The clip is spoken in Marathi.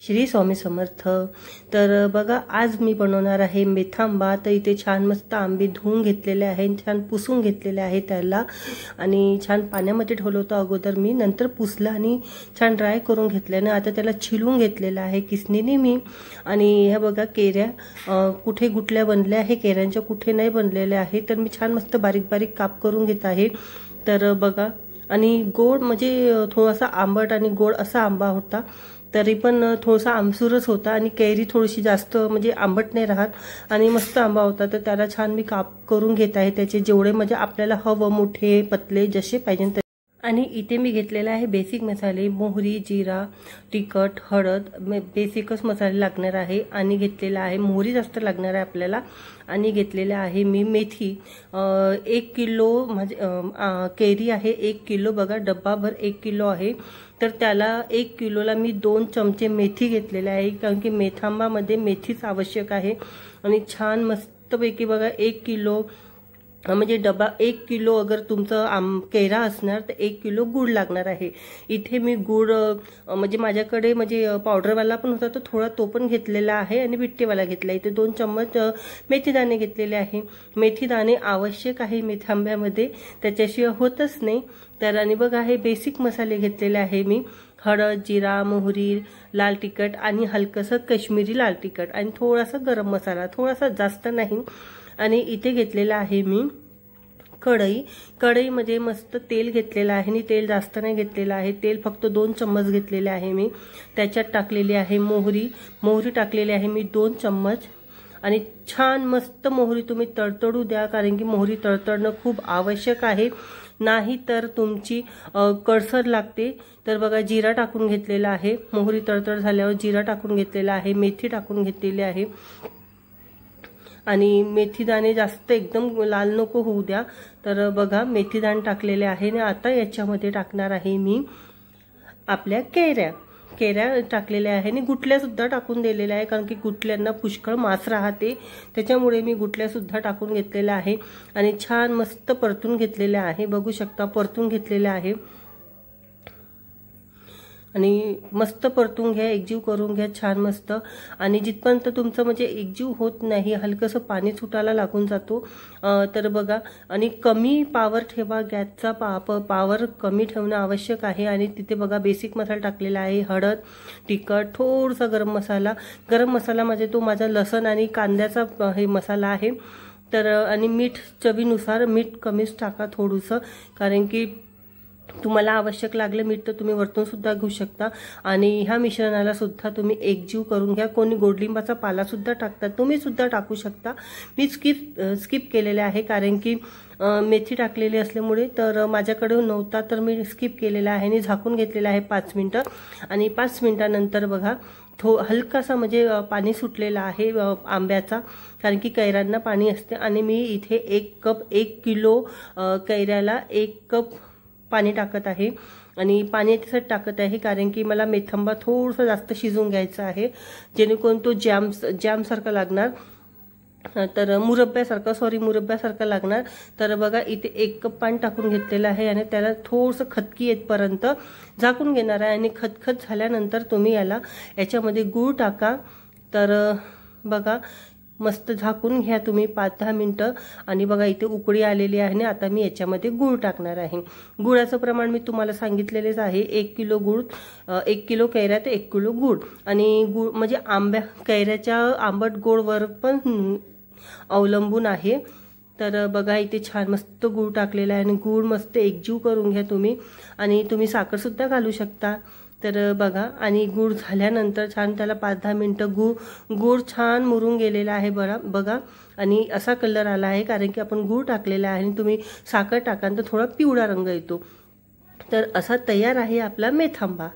श्री स्वामी समर्थ। तर बघा आज मी बनवणार आहे मेथांबा। तर इथे छान मस्त आंबे धुवून घेतलेले आहे, छान पुसून घेतलेले आहे त्याला, आणि छान पाण्यामध्ये ठेवलं होतं अगोदर मी, नंतर पुसलं आणि छान ड्राय करून घेतल्याने आता त्याला छिलून घेतलेलं आहे किसणीने मी। आणि हे बघा केऱ्या कुठे गुटल्या बनल्या आहे, केऱ्यांच्या कुठे नाही बनलेल्या आहे, तर मी छान मस्त बारीक बारीक काप करून घेत आहे। तर बघा, आणि गोड म्हणजे थोडासा आंबट आणि गोड असा आंबा होता, तरी पण थोडासा आमसूरच होता आणि कैरी थोडीशी जास्त म्हणजे आंबट नाही राहत आणि मस्त आंबा होता। तर त्याला छान मी काप करून घेत आहे, त्याचे जेवढे म्हणजे आपल्याला हवं, मोठे पतले जसे पाहिजे। आणि इथे मी घेतलेला आहे बेसिक मसाले, मोहरी, जिरा, तिखट, हळद, बेसिकच मसाले लागणार आहे। आणि घेतलेला आहे मोहरी जास्त लागणार आहे आपल्याला। आणि घेतलेला आहे मी मेथी 1 किलो, म्हणजे कैरी आहे 1 किलो, बघा डब्बाभर 1 किलो आहे। तर त्याला 1 किलोला मी 2 चमचे मेथी घेतलेले आहे, कारण की मेथांबामध्ये मेथीच आवश्यक आहे। आणि छान मस्तपैकी बघा 1 किलो म्हणजे डबा 1 किलो अगर तुमचं कैरा असणार तर 1 किलो गुळ लागणार आहे। इथे मी गुळ म्हणजे माझ्याकडे म्हणजे पावडरवाला पण होता, तर थोडा तो पण घेतलेला आहे आणि बिट्टेवाला घेतला। इथे 2 चम्मच मेथीदाणे घेतलेले आहे। मेथीदाणे आवश्यक आहे मेथांब्यामध्ये, त्याच्याशिवाय होतच नाही। तर आणि बघा हे बेसिक मसाले घेतलेले आहे मी, हळद, जिरा, मोहरी, लाल तिखट आणि हलकसं काश्मीरी लाल तिखट आणि थोडासा गरम मसाला, थोडासा जास्त नाही। आणि इथे घेतलेला आहे मी कढई, कढईमध्ये मस्त तेल घेतलेलं आहे आणि तेल जास्त नाही घेतलेलं आहे, तेल फक्त 2 चम्मच घेतलेले आहे मी। त्याच्यात टाकलेली आहे मोहरी, मोहरी टाकलेली आहे मी 2 चम्मच। आणि छान मस्त मोहरी तुम्ही तडतडू द्या, कारण की मोहरी तडतडणं खूप आवश्यक आहे, नाही तर तुमची कडसर लागते। तर बघा जिरा टाकून घेतलेला आहे, मोहरी तडतड झाल्यावर जिरा टाकून घेतलेला आहे, मेथी टाकून घेतलेली आहे। आणि मेथीदाणे जास्त एकदम लाल नको होऊ द्या। तर बघा मेथीदाणे टाकलेले आहे आणि आता याच्यामध्ये टाकणार आहे मी आपल्या कैऱ्या, कैऱ्या टाकलेल्या आहे आणि गुटल्या सुद्धा टाकून दिलेल्या आहे, कारण की गुटल्यांना पुष्कळ मांस राहते, त्याच्यामुळे मी गुटल्या सुद्धा टाकून घेतलेल्या आहे। आणि छान मस्त परतून घेतलेल्या आहे, बघू शकता परतून घेतलेल्या आहे। आणि मस्त परतून घ्या, एकजीव करून घ्या छान मस्त। आणि जिथपर्यंत तुमचं म्हणजे एकजीव होत नाही, हलकंसं पाणी सुटायला लागून जातो, तर बघा, आणि कमी पावर ठेवा, गॅसचा पावर कमी ठेवणं आवश्यक आहे। आणि तिथे बघा बेसिक मसाला टाकलेला आहे, हळद, तिखट, थोडासा गरम मसाला, गरम मसाला म्हणजे तो माझा लसण आणि कांद्याचा हे मसाला आहे। तर आणि मीठ चवीनुसार, मीठ कमीच टाका थोडंसं, कारण की तुम्हाला आवश्यक लागलं मीठ तर तुम्ही वरतून सुद्धा घेऊ शकता। आणि ह्या मिश्रणाला सुद्धा तुम्ही एकजीव करून घ्या। कोणी गोडलिंबाचा पाला सुद्धा टाकतात, तुम्ही सुद्धा टाकू शकता, मी स्किप केलेले आहे, कारण की मेथी टाकलेली असल्यामुळे तर माझ्याकडे नव्हता, तर मी स्किप केलेला आहे आणि झाकून घेतलेला आहे 5 मिनिटं। आणि 5 मिनिटानंतर बघा हलकासा म्हणजे पाणी सुटलेला आहे आंब्याचा, कारण की कैऱ्यांना पाणी असते। आणि मी इथे 1 किलो कैऱ्याला 1 कप पाणी टाकत आहे। आणि पाणी याच्यासाठी टाकत आहे कारण की मला मेथांबा थोडंसं जास्त शिजून घ्यायचा आहे, जेणेकरून तो जॅम सारखा लागणार, तर मुरब्यासारखा लागणार। तर बघा इथे 1 कप पाणी टाकून घेतलेलं आहे आणि त्याला थोडंसं खतकी येतपर्यंत झाकून घेणार आहे। आणि खतखत झाल्यानंतर तुम्ही याच्यामध्ये गूळ टाका। तर बघा मस्त झाकून घ्या तुम्ही 5-10 मिनिटं। आणि बघा इथे उकळी आलेली आहे आणि आता मी याच्यामध्ये गूळ टाकणार आहे। गुळाचं प्रमाण मी तुम्हाला सांगितलेलेच आहे, 1 किलो गूळ, 1 किलो कैऱ्या तर 1 किलो गूळ। आणि गूळ म्हणजे कैऱ्याच्या आंबट गोडवर पण अवलंबून आहे। तर बघा इथे छान मस्त गूळ टाकलेला आहे आणि गूळ मस्त एकजीव करून घ्या तुम्ही, आणि तुम्ही साखर सुद्धा घालू शकता। तर बघा, आणि गूळ झाल्यानंतर छान त्याला 5-10 मिनिटं गूळ छान मुरून गेलेला आहे बघा, आणि असा कलर आला आहे, कारण की आपण गूळ टाकलेला आहे। आणि तुम्ही साखर टाकाल तर थोडा पिवळा रंग येतो। तर असा तयार आहे आपला मेथांबा।